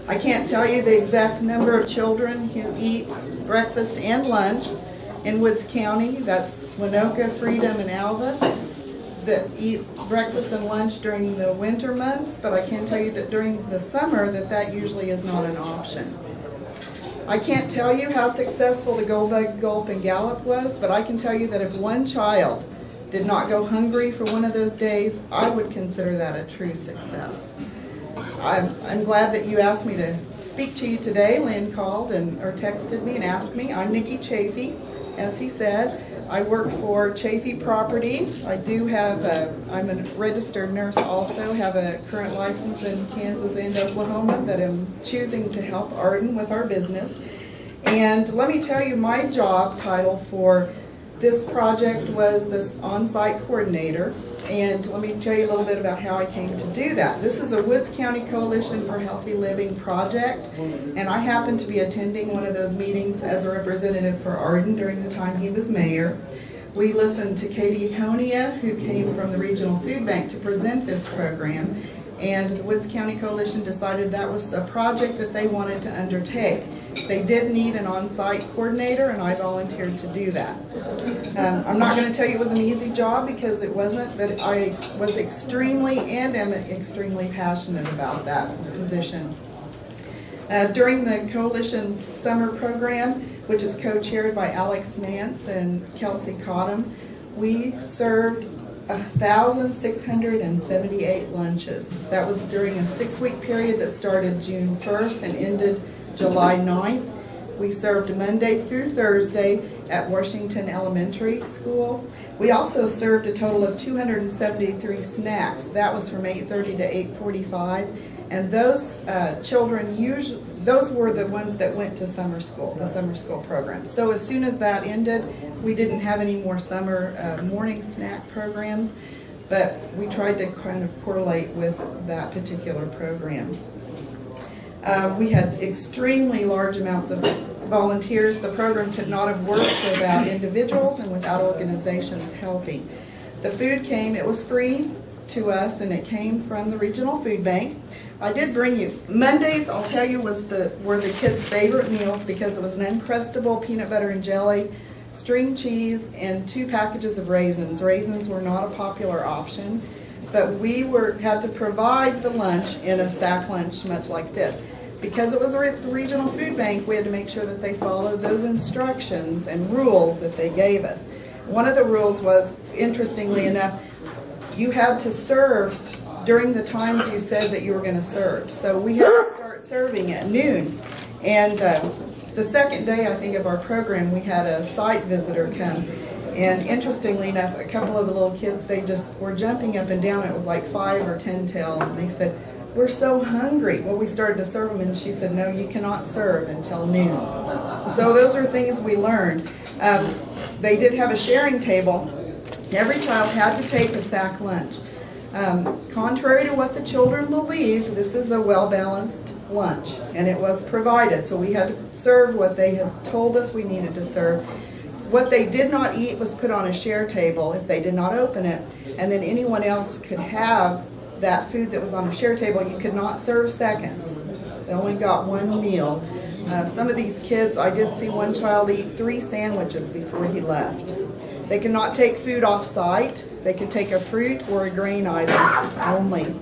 I can't tell you the exact number of children who eat breakfast and lunch in Woods County. That's Winoka, Freedom, and Alva that eat breakfast and lunch during the winter months, but I can tell you that during the summer that usually is not an option. I can't tell you how successful the Gulp and Gallop was, but I can tell you that if one child did not go hungry for one of those days, I would consider that a true success. I'm glad that you asked me to speak to you today. Lynn called or texted me and asked me. I'm Niki Chaffee, as he said. I work for Chaffee Properties. I do have I'm a registered nurse also, have a current license in Kansas and Oklahoma that I'm choosing to help Arden with our business. And let me tell you, my job title for this project was this on-site coordinator. And let me tell you a little bit about how I came to do that. This is a Woods County Coalition for Healthy Living project, and I happened to be attending one of those meetings as a representative for Arden during the time he was mayor. We listened to Katie Honia, who came from the Regional Food Bank, to present this program, and the Woods County Coalition decided that was a project that they wanted to undertake. They did need an on-site coordinator, and I volunteered to do that. I'm not going to tell you it was an easy job because it wasn't, but I was extremely and am extremely passionate about that position. During the Coalition's summer program, which is co-chaired by Alex Nance and Kelsey Cottom, we served 1,678 lunches. That was during a 6-week period that started June 1st and ended July 9th. We served Monday through Thursday at Washington Elementary School. We also served a total of 273 snacks. That was from 8:30 to 8:45. And those children, those were the ones that went to summer school, the summer school program. So as soon as that ended, we didn't have any more summer morning snack programs, but we tried to kind of correlate with that particular program. We had extremely large amounts of volunteers. The program could not have worked without individuals and without organizations helping. The food came, it was free to us, and it came from the Regional Food Bank. I did bring you, Mondays, I'll tell you, were the kids' favorite meals because it was an Uncrustable peanut butter and jelly, string cheese, and 2 packages of raisins. Raisins were not a popular option, but we had to provide the lunch in a sack lunch much like this. Because it was the Regional Food Bank, we had to make sure that they followed those instructions and rules that they gave us. One of the rules was, interestingly enough, you had to serve during the times you said that you were going to serve. So we had to start serving at noon. And the second day, I think, of our program, we had a site visitor come. And interestingly enough, a couple of the little kids, they just were jumping up and down. It was like 5 or 10 till, and they said, "We're so hungry." Well, we started to serve them, and she said, "No, you cannot serve until noon." So those are things we learned. They did have a sharing table. Every child had to take a sack lunch. Contrary to what the children believed, this is a well-balanced lunch, and it was provided. So we had to serve what they had told us we needed to serve. What they did not eat was put on a share table if they did not open it, and then anyone else could have that food that was on a share table. You could not serve seconds. They only got one meal. Some of these kids, I did see one child eat 3 sandwiches before he left. They could not take food off site. They could take a fruit or a grain item only.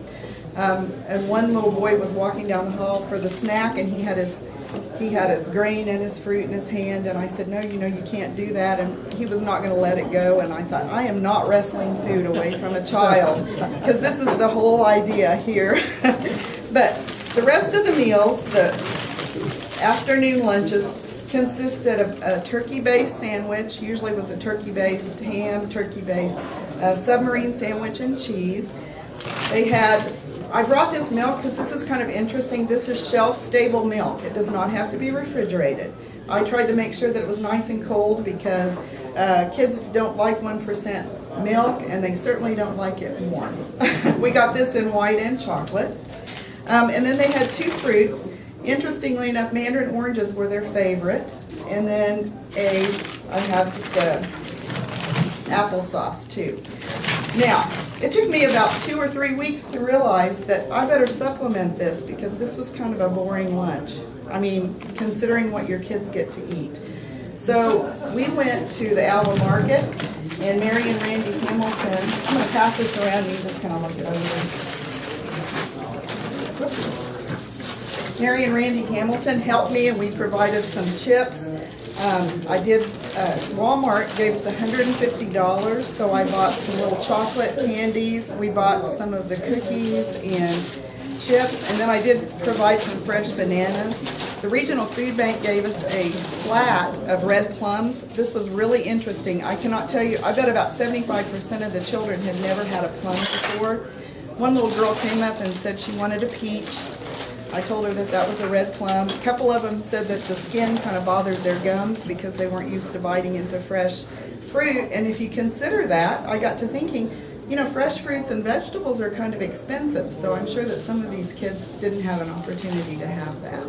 And one little boy was walking down the hall for the snack, and he had his grain and his fruit in his hand, and I said, "No, you know, you can't do that," and he was not going to let it go. And I thought, I am not wrestling food away from a child, because this is the whole idea here. But the rest of the meals, the afternoon lunches, consisted of a turkey-based sandwich. Usually was a turkey-based ham, turkey-based submarine sandwich and cheese. They had, I brought this milk because this is kind of interesting. This is shelf-stable milk. It does not have to be refrigerated. I tried to make sure that it was nice and cold because kids don't like 1% milk, and they certainly don't like it warm. We got this in white and chocolate. And then they had 2 fruits. Interestingly enough, mandarin oranges were their favorite. And then I have just applesauce too. Now, It took me about 2 or 3 weeks to realize that I better supplement this because this was kind of a boring lunch. I mean, considering what your kids get to eat. So we went to the Alva Market, and Mary and Randy Hamilton, I'm going to pass this around and you just kind of look it over. Mary and Randy Hamilton helped me, and we provided some chips. Walmart gave us $150, so I bought some little chocolate candies. We bought some of the cookies and chips, and then I did provide some fresh bananas. The Regional Food Bank gave us a flat of red plums. This was really interesting. I cannot tell you, I bet about 75% of the children had never had a plum before. One little girl came up and said she wanted a peach. I told her that that was a red plum. A couple of them said that the skin kind of bothered their gums because they weren't used to biting into fresh fruit. And if you consider that, I got to thinking, you know, fresh fruits and vegetables are kind of expensive. So I'm sure that some of these kids didn't have an opportunity to have that.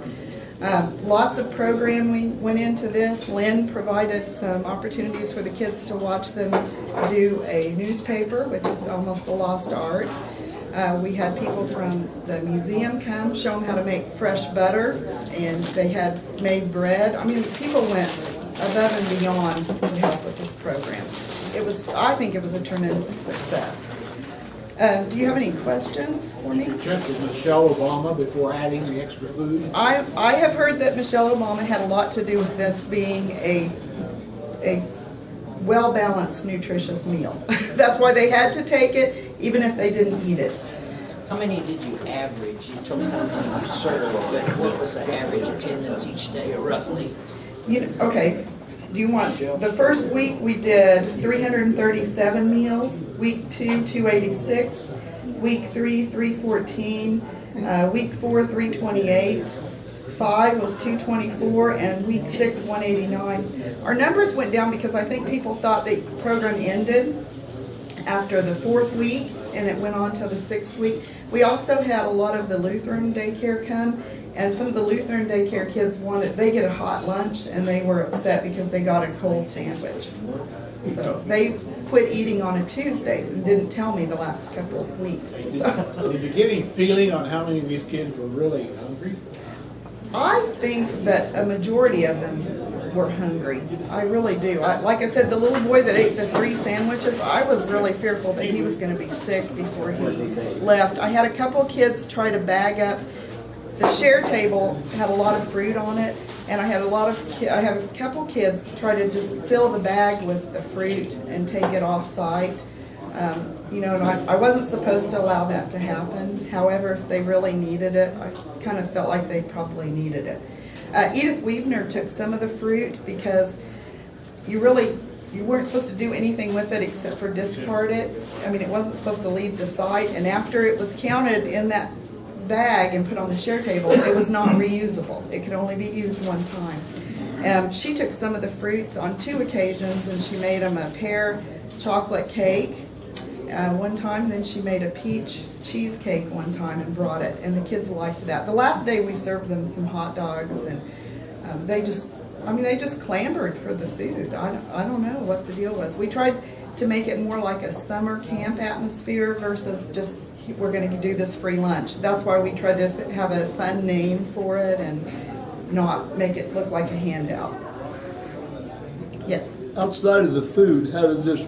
Lots of programming went into this. Lynn provided some opportunities for the kids to watch them do a newspaper, which is almost a lost art. We had people from the museum come, show them how to make fresh butter, and they had made bread. I mean, people went above and beyond to help with this program. I think it was a tremendous success. Do you have any questions for me? Check with Michelle Obama before adding the extra food. I have heard that Michelle Obama had a lot to do with this being a well-balanced, nutritious meal. That's why they had to take it, even if they didn't eat it. How many did you average? You told me how many you served, but what was the average attendance each day, or roughly? Okay. Do you want, the first week we did 337 meals, week 2, 286, week 3, 314, week 4, 328, 5 was 224, and week 6, 189. Our numbers went down because I think people thought the program ended after the 4th week, and it went on to the 6th week. We also had a lot of the Lutheran daycare come, and some of the Lutheran daycare kids they get a hot lunch, and they were upset because they got a cold sandwich. So they quit eating on a Tuesday and didn't tell me the last couple of weeks. So. Did you get any feeling on how many of these kids were really hungry? I think that a majority of them were hungry. I really do. Like I said, the little boy that ate the 3 sandwiches, I was really fearful that he was going to be sick before he left. I had a couple kids try to bag up. The share table had a lot of fruit on it, and I have a couple kids try to just fill the bag with the fruit and take it off site. And I wasn't supposed to allow that to happen. However, if they really needed it, I kind of felt like they probably needed it. Edith Weavener took some of the fruit because you weren't supposed to do anything with it except for discard it. I mean, it wasn't supposed to leave the site, and after it was counted in that bag and put on the share table, it was not reusable. It could only be used one time. She took some of the fruits on 2 occasions, and she made them a pear chocolate cake one time, then she made a peach cheesecake one time and brought it, and the kids liked that. The last day we served them some hot dogs, and they just clamored for the food. I don't know what the deal was. We tried to make it more like a summer camp atmosphere versus just we're going to do this free lunch. That's why we tried to have a fun name for it and not make it look like a handout. Yes? Outside of the food, how did this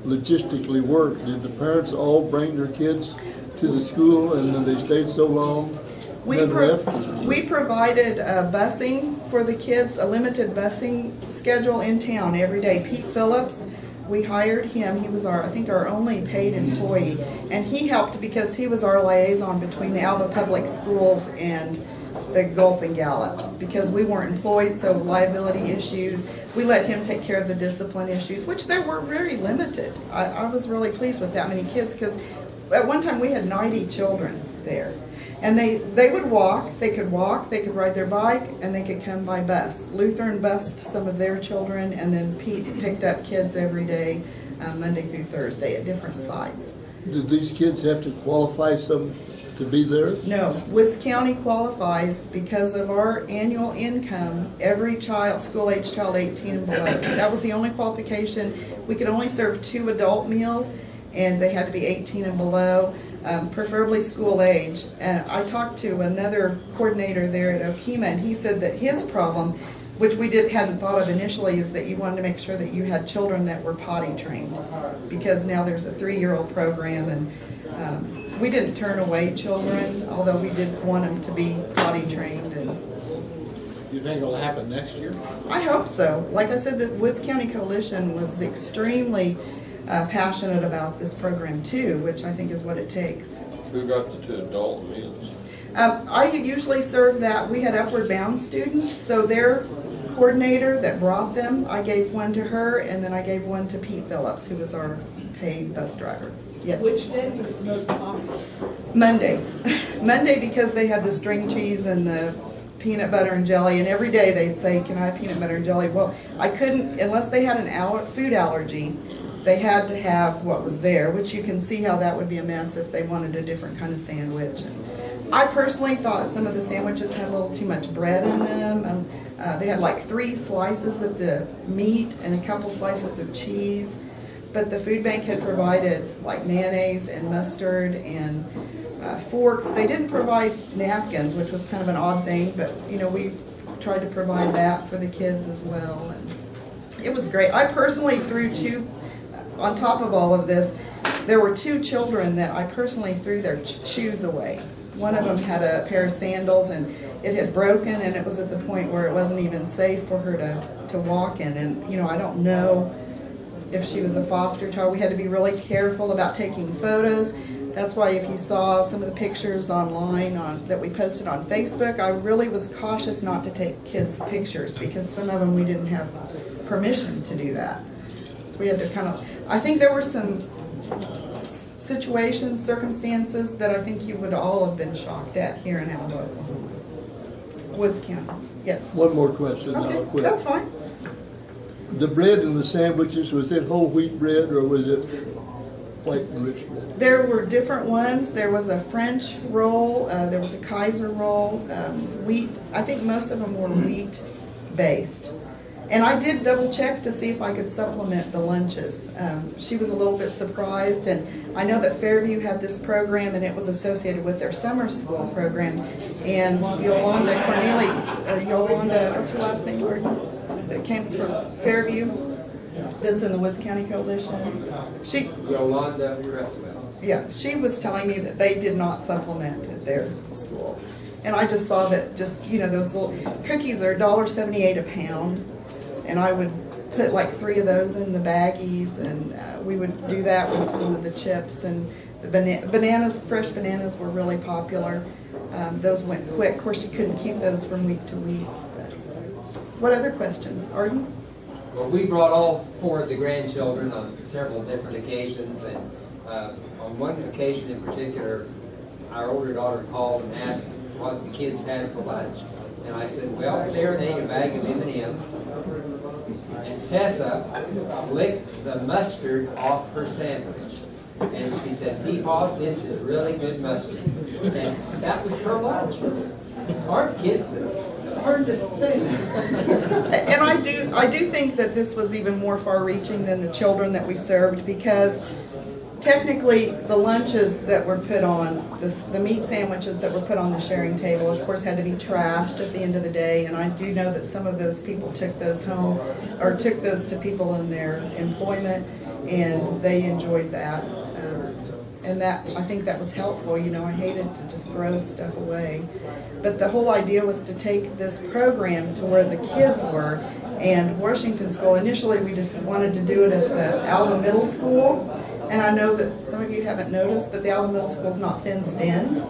logistically work? Did the parents all bring their kids to the school and then they stayed so long and then left? We provided busing for the kids, a limited busing schedule in town every day. Pete Phillips, we hired him. He was I think our only paid employee, and he helped because he was our liaison between the Alva Public Schools and the Gulp and Gallop, because we weren't employed, so liability issues. We let him take care of the discipline issues, which there were very limited. I was really pleased with that many kids, because at one time we had 90 children there. And they would walk, they could ride their bike, and they could come by bus. Lutheran bused some of their children, and then Pete picked up kids every day, Monday through Thursday at different sites. Did these kids have to qualify to be there? No, Woods County qualifies because of our annual income. Every school-age child 18 and below. That was the only qualification. We could only serve 2 adult meals, and they had to be 18 and below, preferably school age. And I talked to another coordinator there at Okema, and he said that his problem, which we hadn't thought of initially, is that you wanted to make sure that you had children that were potty trained, because now there's a 3-year-old program, and we didn't turn away children, although we did want them to be potty trained. And You think it'll happen next year? I hope so. Like I said, the Woods County Coalition was extremely passionate about this program too, which I think is what it takes. Who got the 2 adult meals? I usually serve that. We had Upward Bound students, so their coordinator that brought them, I gave one to her, and then I gave one to Pete Phillips, who was our paid bus driver. Yes. Which day was the most popular? Monday. Monday, because they had the string cheese and the peanut butter and jelly, and every day they'd say, can I have peanut butter and jelly? Well, I couldn't, unless they had an food allergy, they had to have what was there, which you can see how that would be a mess if they wanted a different kind of sandwich. And I personally thought some of the sandwiches had a little too much bread in them. They had like 3 slices of the meat and a couple slices of cheese, but the food bank had provided like mayonnaise and mustard and forks. They didn't provide napkins, which was kind of an odd thing, but you know, we tried to provide that for the kids as well. And it was great. I personally threw 2, on top of all of this, there were 2 children that I personally threw their shoes away. One of them had a pair of sandals and it had broken, and it was at the point where it wasn't even safe for her to walk in. And you know, I don't know if she was a foster child. We had to be really careful about taking photos. That's why if you saw some of the pictures online that we posted on Facebook, I really was cautious not to take kids' pictures, because some of them we didn't have permission to do that. So we had to kind of, I think there were some situations, circumstances that I think you would all have been shocked at here in Alva, Oklahoma. Woods County, yes. One more question, now I'll Okay, quit. that's fine. The bread in the sandwiches, was it whole wheat bread or was it white and rich bread? There were different ones. There was a French roll, there was a Kaiser roll, wheat. I think most of them were wheat based. And I did double check to see if I could supplement the lunches. She was a little bit surprised, and I know that Fairview had this program and it was associated with their summer school program. And Yolanda what's her last name, Gordon? That came from Fairview, that's in the Woods County Coalition. Yolanda Crestwell. Yeah, she was telling me that they did not supplement at their school. And I just saw that, just, you know, those little cookies are $1.78 a pound. And I would put like 3 of those in the baggies, and we would do that with some of the chips. And the bananas, fresh bananas were really popular. Those went quick. Of course, you couldn't keep those from week to week. But what other questions? Arden? Well, we brought all 4 of the grandchildren on several different occasions, and on one occasion in particular, our older daughter called and asked what the kids had for lunch. And I said, well, Darren ate a bag of M&Ms, and Tessa licked the mustard off her sandwich. And she said, Peepaw, this is really good mustard. And that was her lunch. Our kids learned this thing. And I do think that this was even more far-reaching than the children that we served, because technically the lunches that were put on, the meat sandwiches that were put on the sharing table, of course, had to be trashed at the end of the day. And I do know that some of those people took those home, or took those to people in their employment, and they enjoyed that. And that, I think that was helpful. You know, I hated to just throw stuff away. But the whole idea was to take this program to where the kids were. And Washington School, initially we just wanted to do it at the Alva Middle School. And I know that some of you haven't noticed, but the Alva Middle School is not fenced in,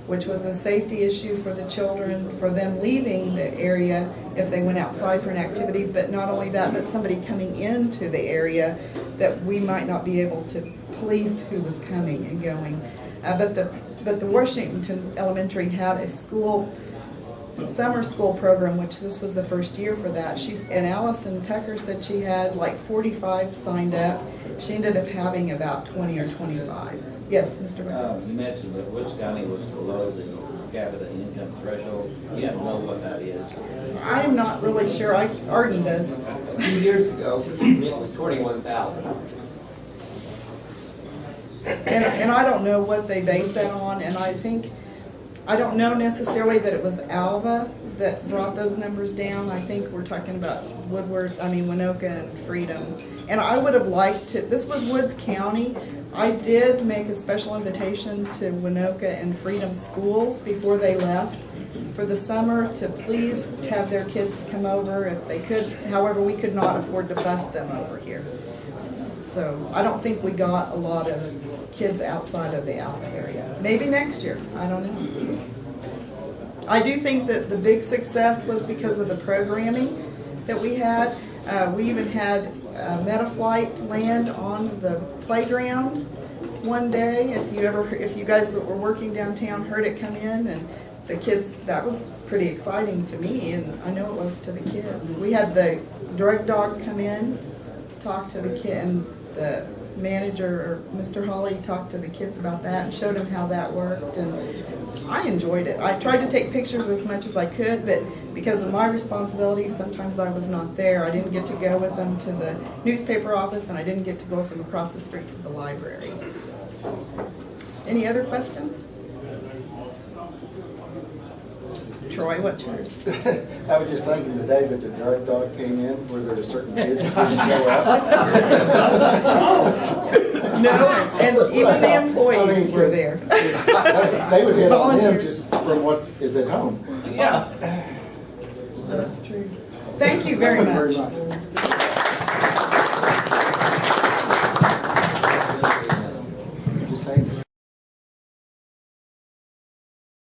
which was a safety issue for the children, for them leaving the area if they went outside for an activity. But not only that, but somebody coming into the area that we might not be able to police who was coming and going. But the Washington Elementary had a summer school program, which this was the first year for that. And Allison Tucker said she had like 45 signed up. She ended up having about 20 or 25. Yes, Mr. Brown. You mentioned that Woods County was below the per capita income threshold. You have to know what that is. I'm not really sure. Arden does. A few years ago, it was 21,000. And I don't know what they base that on, and I don't know necessarily that it was Alva that brought those numbers down. I think we're talking about Winoka and Freedom. And I would have liked to, this was Woods County. I did make a special invitation to Winoka and Freedom schools before they left for the summer to please have their kids come over if they could. However, we could not afford to bus them over here. So I don't think we got a lot of kids outside of the Alva area. Maybe next year, I don't know. I do think that the big success was because of the programming that we had. We even had Metaflight land on the playground one day. If you guys that were working downtown heard it come in, and the kids, that was pretty exciting to me, and I know it was to the kids. We had the drug dog come in, talk to the kid, and the manager, or Mr. Hawley, talked to the kids about that and showed them how that worked, and I enjoyed it. I tried to take pictures as much as I could, but because of my responsibilities, sometimes I was not there. I didn't get to go with them to the newspaper office, and I didn't get to go with them across the street to the library. Any other questions? Troy, what's yours? I was just thinking the day that the drug dog came in, were there certain kids that didn't show up? No, and even the employees were there. They would hit on him just from what is at home. Yeah. So that's true. Thank you very much.